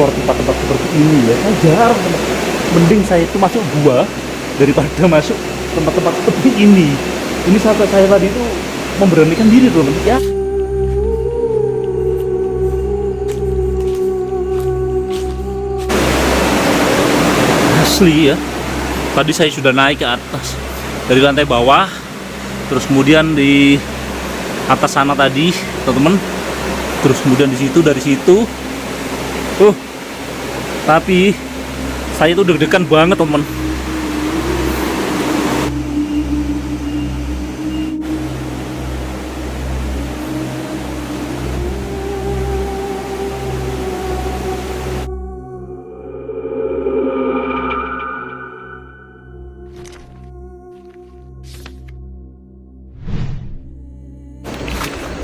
mengeksplor tempat-tempat seperti ini ya. Saya jarang teman. Mending saya itu masuk gua daripada masuk tempat-tempat seperti ini. Ini sahabat saya tadi itu memberanikan diri teman ya. Asli ya. Tadi saya sudah naik ke atas dari lantai bawah, terus kemudian di atas sana tadi, teman-teman. Terus kemudian di situ, dari situ. Tapi saya tuh deg-degan banget, teman.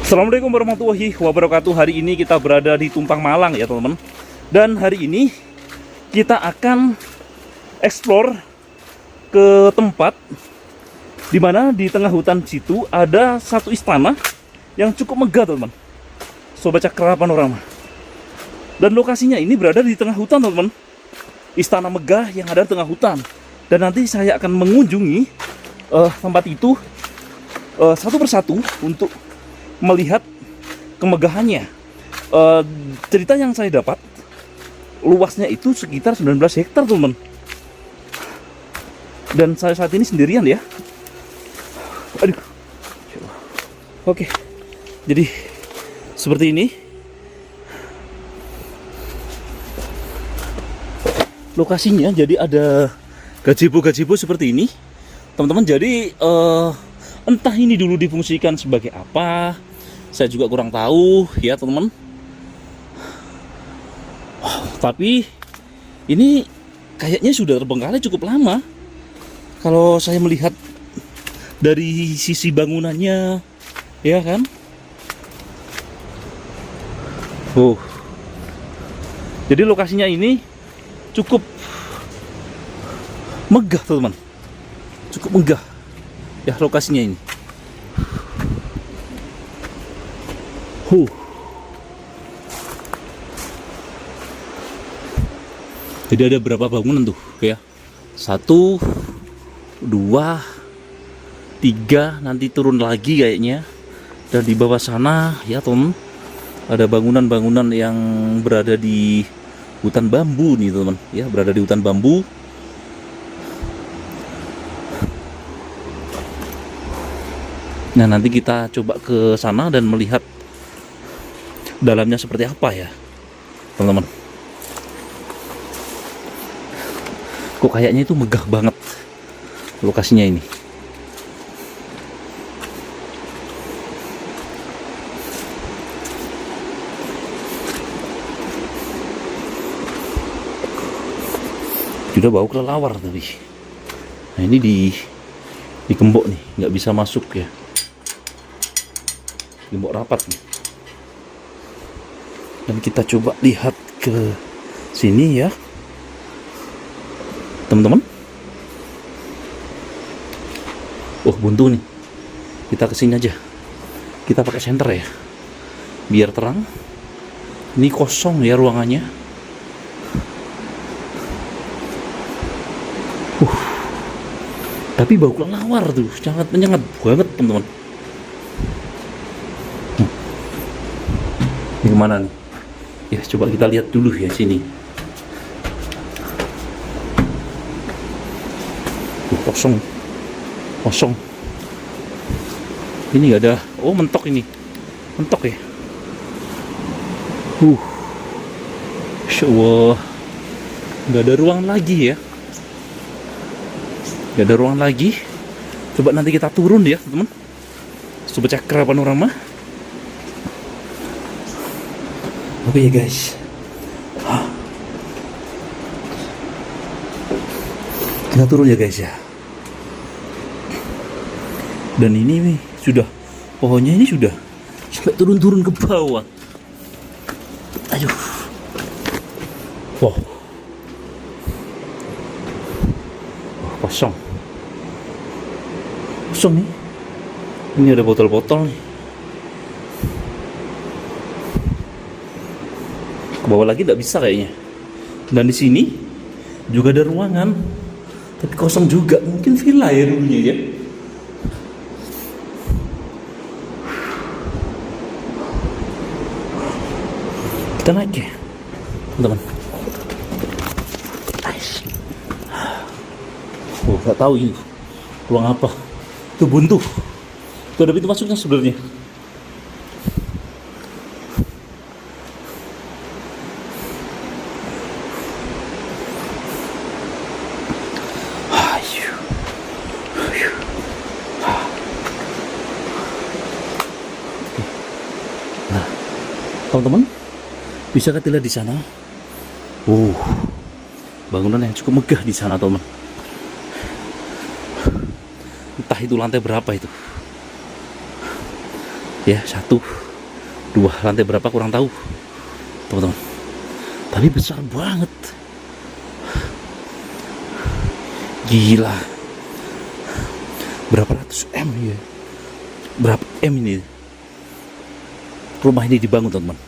Assalamualaikum warahmatullahi wabarakatuh. Hari ini kita berada di Tumpang Malang ya teman-teman. Dan hari ini kita akan explore ke tempat dimana di tengah hutan situ ada satu istana yang cukup megah teman-teman. Sobat Cakra Panorama. Dan lokasinya ini berada di tengah hutan teman-teman. Istana megah yang ada di tengah hutan. Dan nanti saya akan mengunjungi tempat itu satu persatu untuk melihat kemegahannya. Cerita yang saya dapat, luasnya itu sekitar 19 hektar teman. Dan saya saat ini sendirian ya. Aduh. Oke. Jadi seperti ini lokasinya. Jadi ada gazebo seperti ini teman-teman. Jadi entah ini dulu difungsikan sebagai apa, saya juga kurang tahu ya teman-teman. Tapi ini kayaknya sudah terbengkalai cukup lama. Kalau saya melihat dari sisi bangunannya, ya kan? Jadi lokasinya ini cukup megah teman-teman. Cukup megah. Ya lokasinya ini. Jadi ada berapa bangunan tuh ya? 1, 2, 3, nanti turun lagi kayaknya. Dan di bawah sana ya teman, ada bangunan-bangunan yang berada di hutan bambu nih teman ya, berada di hutan bambu. Nah nanti kita coba ke sana dan melihat dalamnya seperti apa ya teman-teman. Kok kayaknya itu megah banget lokasinya ini. Sudah bau kelelawar tapi. Nah ini di gembok nih, nggak bisa masuk ya. Gembok rapat nih. Dan kita coba lihat ke sini ya teman-teman. Buntu nih. Kita kesini aja. Kita pakai senter ya, biar terang. Ini kosong ya ruangannya. Tapi bau kelelawar tuh sangat menyengat banget teman-teman. Ini kemana nih? Ya coba kita lihat dulu ya sini. Kosong. Ini nggak ada. Mentok ini. Mentok ya. Masya Allah. Nggak ada ruang lagi ya. Nggak ada ruang lagi. Coba nanti kita turun ya teman-teman. Sobat Cakra Panorama. Oke ya guys. Kita turun ya guys ya. Dan ini nih sudah, pohonnya ini sudah sampai turun-turun ke bawah. Aduh. Kosong nih. Ini ada botol-botol nih. Ke bawah lagi nggak bisa kayaknya. Dan di sini juga ada ruangan, tapi kosong juga. Mungkin villa ya dulunya ya. Kita naik ya, teman-teman. Oh, nggak tahu ini ruang apa. Itu buntu. Itu ada pintu masuknya sebenarnya. Nah, teman-teman, bisa kita lihat di sana. Bangunan yang cukup megah di sana, teman. Entah itu lantai berapa itu. Ya, 1, 2, lantai berapa kurang tahu, teman-teman. Tapi besar banget. Gila. Berapa ratus M ya? Berapa M ini? Rumah ini dibangun, teman-teman.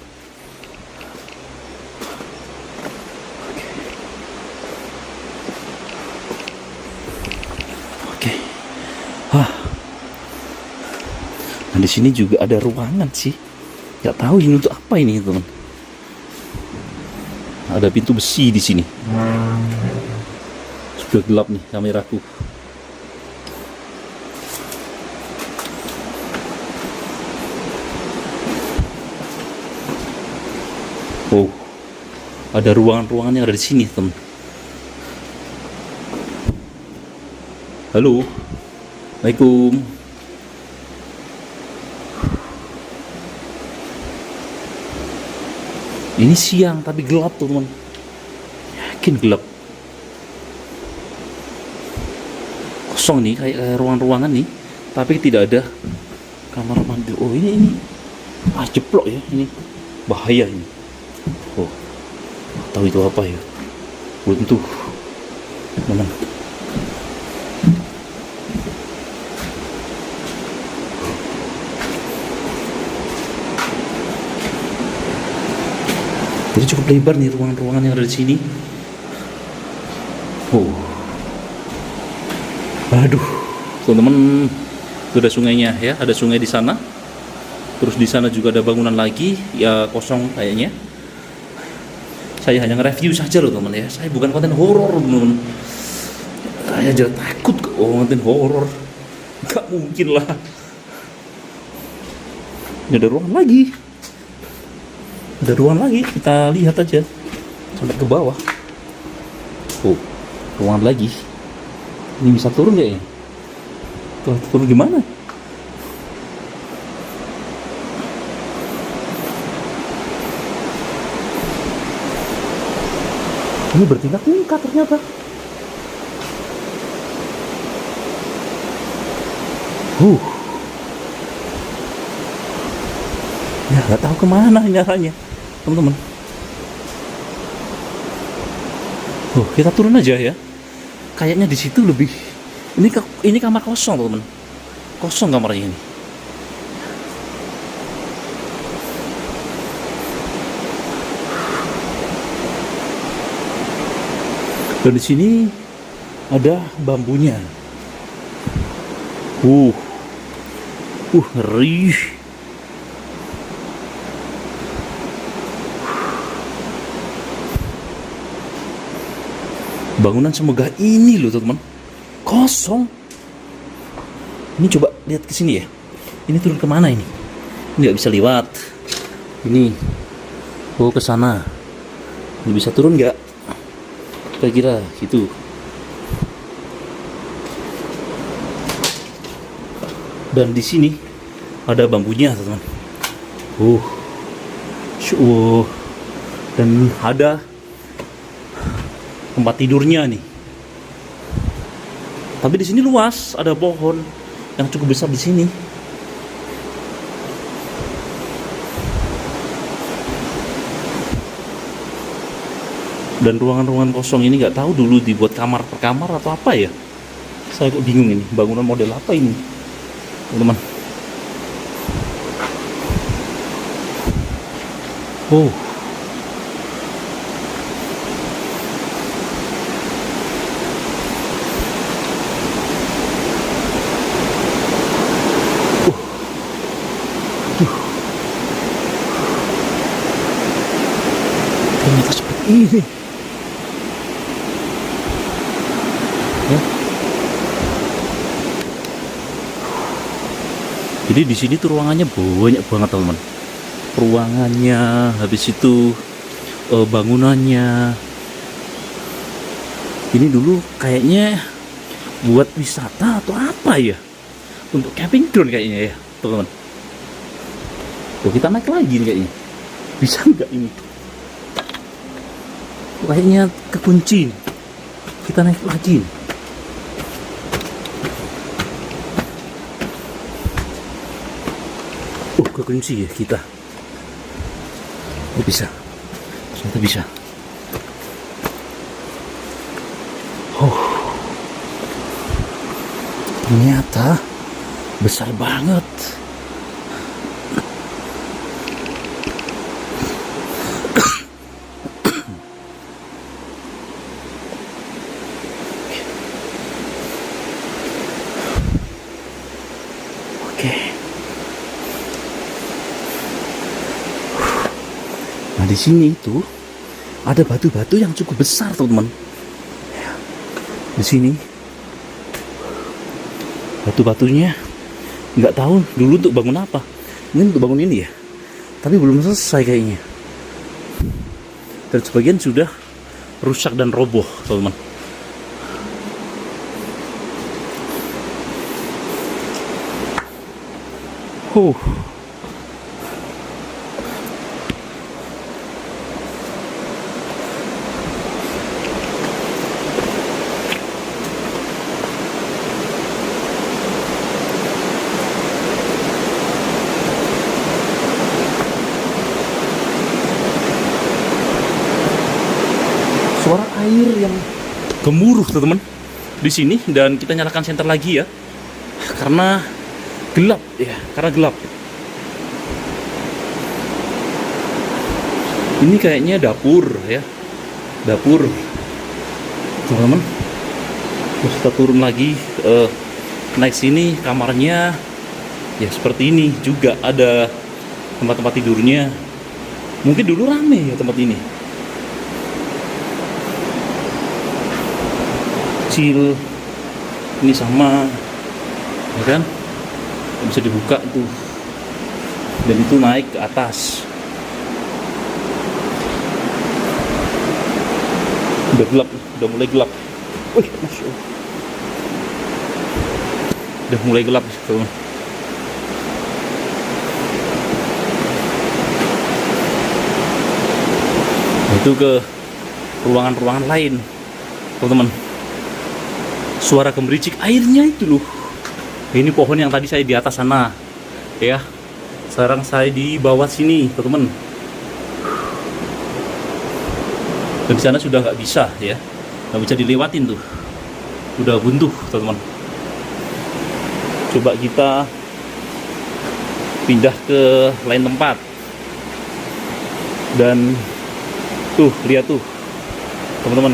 Oke. Nah, di sini juga ada ruangan sih. Gak tahu ini untuk apa ini, teman. Ada pintu besi di sini. Sudah gelap nih kameraku. Ada ruangan-ruangan yang ada di sini, teman. Halo. Assalamualaikum. Ini siang tapi gelap, teman. Yakin gelap. Kosong nih, kayak ruangan-ruangan nih, tapi tidak ada kamar mandi. Oh, ini jeplok ya, ini bahaya ini. Oh, tahu itu apa ya? Buntu, teman. Jadi cukup lebar nih ruangan-ruangan yang ada di sini. Aduh, teman-teman, itu ada sungainya ya, ada sungai di sana. Terus di sana juga ada bangunan lagi, ya kosong kayaknya. Saya hanya nge-review saja loh, teman ya. Saya bukan konten horor, teman. Saya aja takut konten horor. Gak mungkin lah. Ini ada ruangan lagi. Ada ruangan lagi, kita lihat aja sampai ke bawah. Ruangan lagi. Ini bisa turun nggak ya? Turun gimana? Ini bertingkat-tingkat ternyata. Ya nggak tahu kemana ini arahnya, teman-teman. Kita turun aja ya. Kayaknya di situ lebih. Ini kamar kosong, teman-teman. Kosong kamarnya ini. Dan di sini ada bambunya. Ngeri. Bangunan semegah ini loh, teman-teman. Kosong. Ini coba lihat ke sini ya. Ini turun kemana ini? Ini nggak bisa lewat. Ini. Ke sana. Ini bisa turun nggak? Kira-kira gitu. Dan di sini ada bambunya, teman-teman. Dan ada tempat tidurnya nih. Tapi di sini luas, ada pohon yang cukup besar di sini. Dan ruangan-ruangan kosong ini nggak tahu dulu dibuat kamar per kamar atau apa ya. Saya kok bingung ini, bangunan model apa ini, teman-teman. Ini. Ya. Jadi di sini tuh ruangannya banyak banget teman-teman. Ruangannya, habis itu bangunannya. Ini dulu kayaknya buat wisata atau apa ya? Untuk camping ground kayaknya ya, teman-teman. Tuh kita naik lagi nih kayaknya. Bisa nggak ini? Kayaknya kekunci. Kita naik lagi. Kekunci ya kita. Oh, bisa. Ternyata bisa. Ternyata besar banget. Oke. Nah, di sini itu ada batu-batu yang cukup besar, teman-teman. Di sini batu-batunya nggak tahu dulu untuk bangun apa. Ini untuk bangun ini ya, tapi belum selesai kayaknya. Dan sebagian sudah rusak dan roboh, teman-teman. Suara air yang gemuruh, teman-teman, di sini. Dan kita nyalakan senter lagi ya, karena gelap ya, karena gelap. Ini kayaknya dapur ya, dapur, teman-teman. Terus kita turun lagi, naik sini, kamarnya ya seperti ini. Juga ada tempat-tempat tidurnya. Mungkin dulu rame ya tempat ini. Kecil ini sama, ya kan, bisa dibuka tuh, dan itu naik ke atas. Udah gelap, udah mulai gelap. Wih, Masya Allah. Udah mulai gelap tuh. Itu ke ruangan-ruangan lain, teman-teman. Suara gemericik airnya itu loh. Ini pohon yang tadi saya di atas sana ya, sekarang saya di bawah sini, teman-teman. Dan di sana sudah nggak bisa ya, nggak bisa dilewatin tuh, udah buntu, teman-teman. Coba kita pindah ke lain tempat. Dan tuh lihat tuh, teman-teman.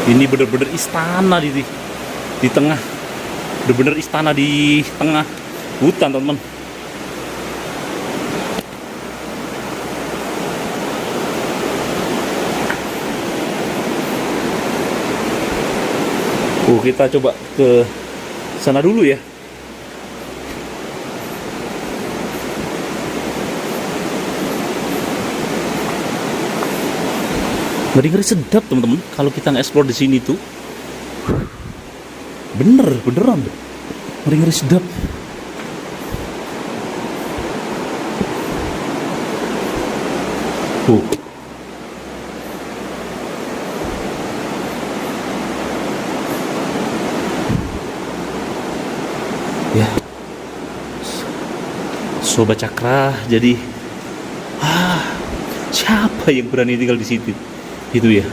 Ini bener-bener istana di tengah, bener-bener istana di tengah hutan, teman-teman. Kita coba ke sana dulu ya. Ngeri-ngeri sedap, teman-teman, kalau kita nge-explore di sini tuh. Beneran ngeri-ngeri sedap. Ya, Sobat Cakra, jadi siapa yang berani tinggal di situ? Itu ya.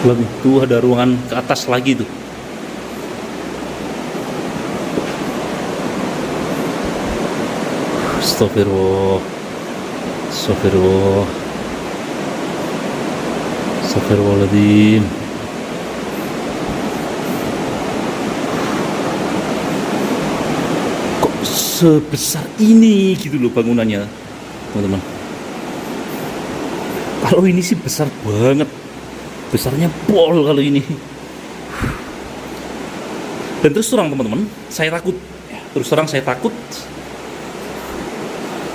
Lebih itu ada ruangan ke atas lagi tuh. Astagfirullah. Astagfirullahaladzim. Kok sebesar ini gitu loh bangunannya, teman-teman. Kalau ini sih besar banget, besarnya pol kalau ini. Dan terus terang teman-teman, saya takut. Terus terang saya takut.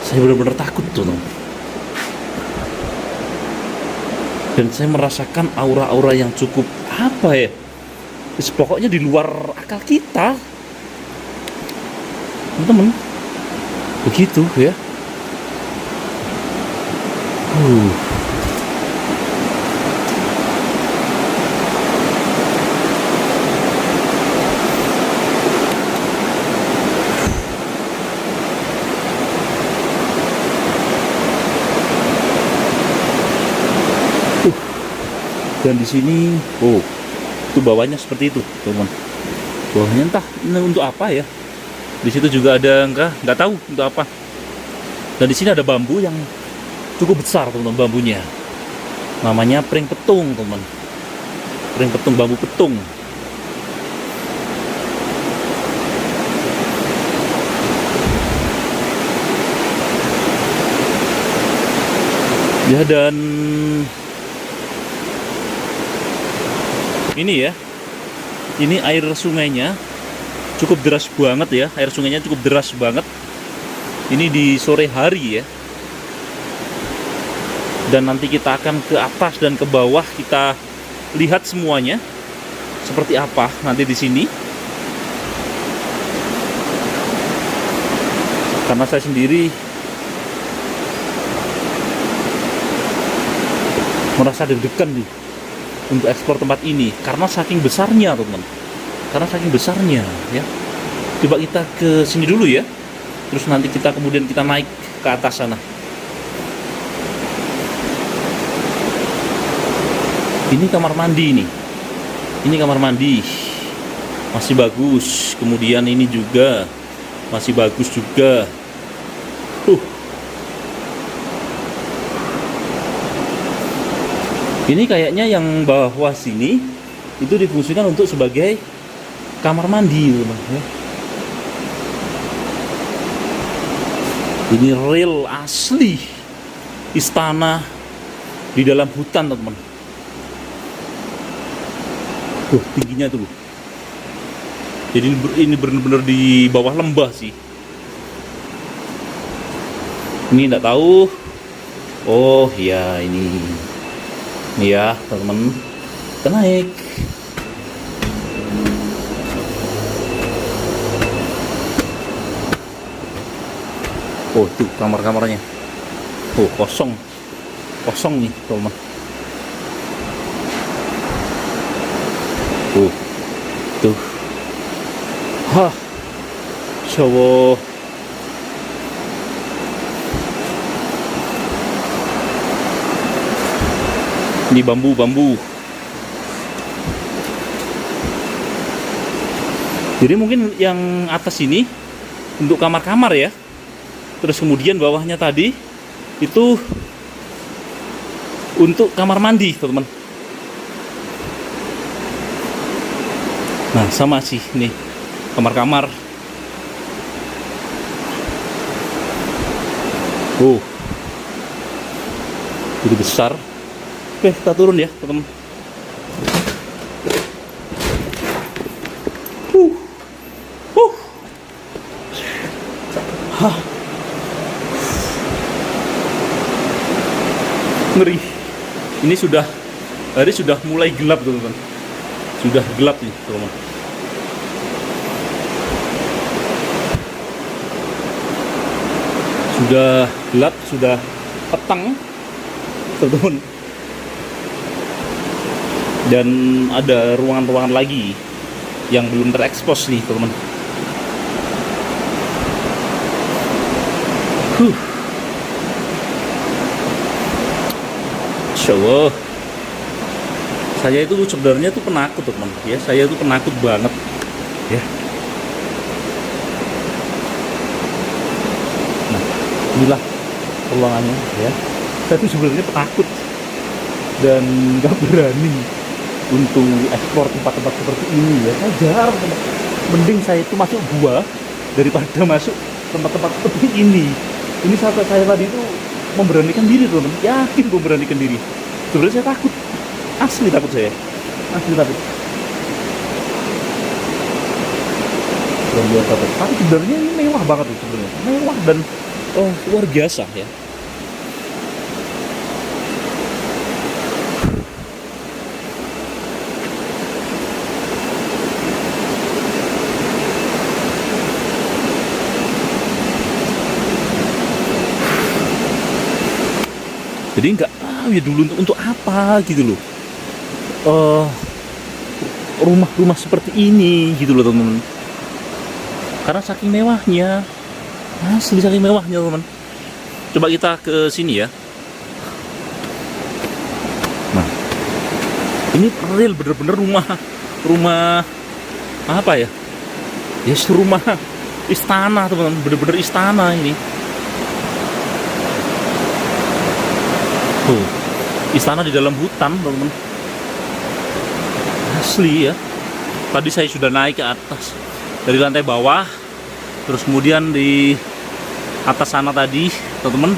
Saya benar-benar takut tuh, teman. Dan saya merasakan aura-aura yang cukup apa ya? Pokoknya di luar akal kita, teman-teman. Begitu ya. Dan di sini, itu bawahnya seperti itu, teman. Bawahnya entah ini untuk apa ya. Di situ juga ada nggak tahu untuk apa. Dan di sini ada bambu yang cukup besar, teman, bambunya. Namanya pring petung, teman. Pring petung, bambu petung. Ya, dan ini ya, ini air sungainya cukup deras banget ya, air sungainya cukup deras banget. Ini di sore hari ya. Dan nanti kita akan ke atas dan ke bawah, kita lihat semuanya seperti apa nanti di sini. Karena saya sendiri merasa deg-degan nih untuk ekspor tempat ini karena saking besarnya, teman. Karena saking besarnya ya. Coba kita ke sini dulu ya. Terus nanti kita kemudian kita naik ke atas sana. Ini kamar mandi nih. Ini kamar mandi. Masih bagus. Kemudian ini juga masih bagus juga. Ini kayaknya yang bawah sini itu difungsikan untuk sebagai kamar mandi, teman. Ini real asli istana di dalam hutan, teman. Tingginya tuh. Jadi ini benar-benar di bawah lembah sih. Ini enggak tahu. Oh ya, ini ya teman-teman, kita naik. Tuh kamar-kamarnya. Kosong nih teman-teman. Tuh. Coba. Ini bambu. Jadi mungkin yang atas ini untuk kamar-kamar ya. Terus kemudian bawahnya tadi itu untuk kamar mandi, teman-teman. Nah, sama sih nih kamar-kamar. Jadi besar. Oke, kita turun ya, teman-teman. Ngeri. Ini hari sudah mulai gelap, teman-teman. Sudah gelap nih, teman-teman. Sudah gelap, sudah petang, teman-teman. Dan ada ruangan-ruangan lagi yang belum terekspos nih, teman-teman. Insyaallah. Saya itu sebenarnya tuh penakut, teman. Ya, saya itu penakut banget. Ya. Nah, inilah ruangannya ya. Saya tuh sebenarnya penakut dan nggak berani untuk ekspor tempat-tempat seperti ini ya. Saya jarang, teman. Mending saya itu masuk gua daripada masuk tempat-tempat seperti ini. Ini sahabat saya tadi itu memberanikan diri teman-teman, yakin memberanikan diri. Sebenarnya saya takut, asli takut saya, asli takut. Luar biasa, tapi sebenarnya ini mewah banget tuh sebenarnya, mewah dan luar biasa ya. Jadi nggak tahu ya dulu untuk apa gitu loh, rumah-rumah seperti ini gitu loh teman-teman. Karena saking mewahnya, asli saking mewahnya teman. Coba kita ke sini ya. Nah, ini real bener-bener rumah apa ya? Ya rumah istana teman-teman, bener-bener istana ini. Tuh, istana di dalam hutan teman-teman. Asli ya. Tadi saya sudah naik ke atas dari lantai bawah, terus kemudian di atas sana tadi teman-teman,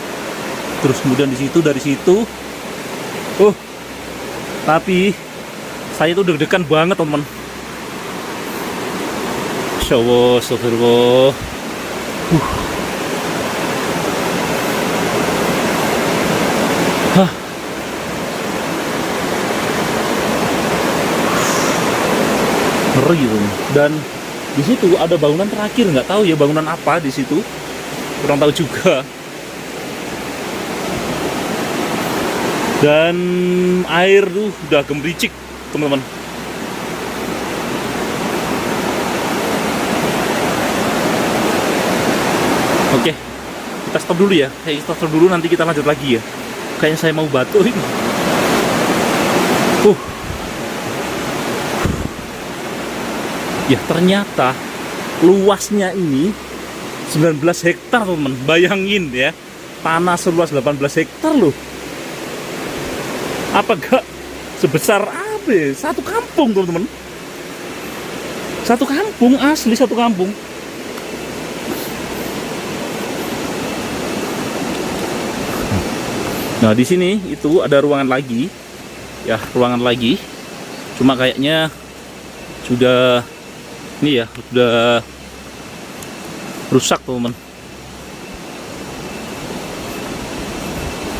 terus kemudian di situ, dari situ tapi saya tuh deg-degan banget teman-teman. Masya Allah, astagfirullah. Ngeri gitu. Dan di situ ada bangunan terakhir, nggak tahu ya bangunan apa di situ, kurang tahu juga. Dan air tuh udah gemericik teman-teman. Oke, kita stop dulu ya. Kita stop dulu, nanti kita lanjut lagi ya. Kayaknya saya mau batuk ini. Ya ternyata luasnya ini 19 hektar teman-teman. Bayangin ya, tanah seluas 18 hektar loh. Apa gak sebesar apa ya? Satu kampung teman-teman. Satu kampung, asli satu kampung. Nah di sini itu ada ruangan lagi, ya ruangan lagi. Cuma kayaknya sudah ini ya, sudah rusak teman-teman.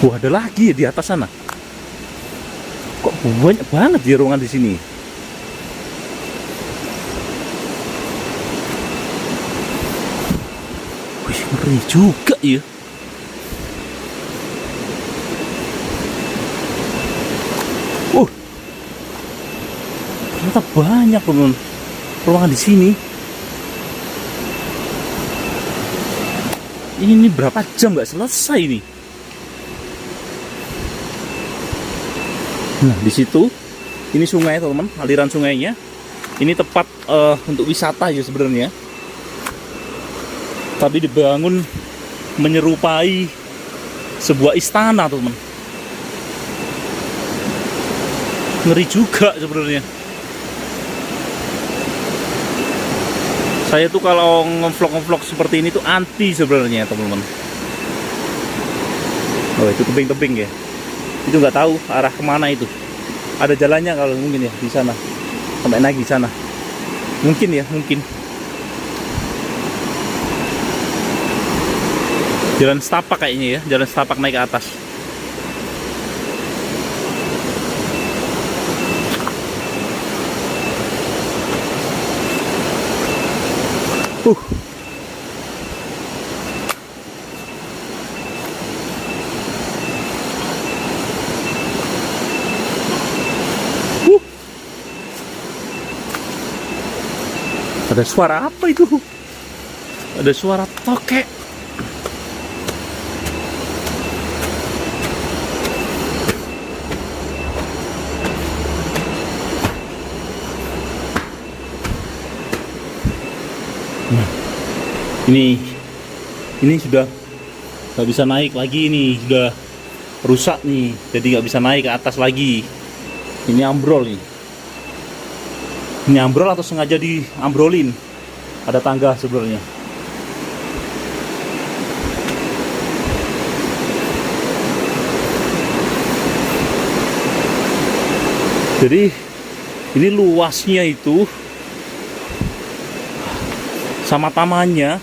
Wah ada lagi ya di atas sana. Kok banyak banget ya ruangan di sini. Wih ngeri juga ya. Ternyata banyak teman-teman ruangan di sini. Ini berapa jam nggak selesai ini. Nah di situ ini sungai teman-teman, aliran sungainya. Ini tepat untuk wisata ya sebenarnya. Tapi dibangun menyerupai sebuah istana teman-teman. Ngeri juga sebenarnya. Saya tuh kalau ngevlog seperti ini tuh anti sebenarnya teman-teman. Oh itu tebing-tebing ya. Itu nggak tahu arah kemana itu. Ada jalannya kalau mungkin ya di sana. Sampai naik di sana. Mungkin ya, mungkin. Jalan setapak kayaknya ya, jalan setapak naik ke atas. Ada suara apa itu? Ada suara tokek. Nah, ini sudah nggak bisa naik lagi, ini sudah rusak nih, jadi nggak bisa naik ke atas lagi. Ini ambrol nih. Ini ambrol atau sengaja diambrolin? Ada tangga sebenarnya. Jadi ini luasnya itu sama tamannya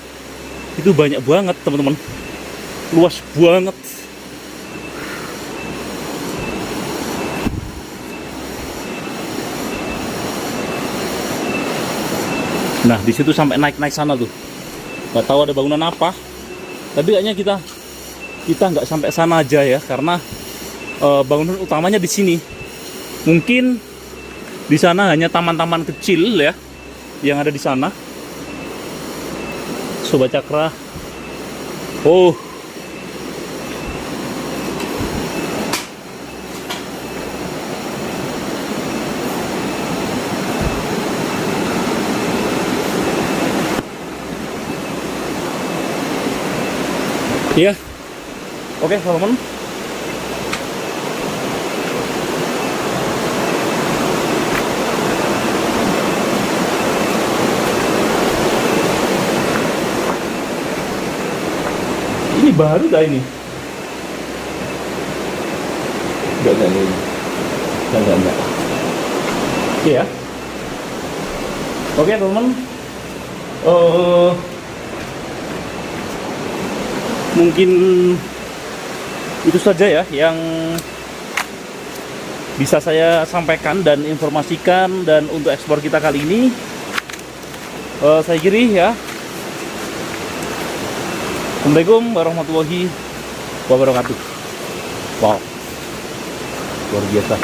itu banyak banget teman-teman, luas banget. Nah di situ sampai naik-naik sana tuh, nggak tahu ada bangunan apa, tapi kayaknya kita nggak sampai sana aja ya, karena bangunan utamanya di sini. Mungkin di sana hanya taman-taman kecil ya yang ada di sana. Sobat Cakra. Oh. Iya. Oke, teman-teman. Ini baru dah ini. Enggak. Iya. Oke, teman-teman. Mungkin itu saja ya yang bisa saya sampaikan dan informasikan. Dan untuk ekspor kita kali ini saya kiri ya. Assalamualaikum warahmatullahi wabarakatuh. Wow, luar biasa.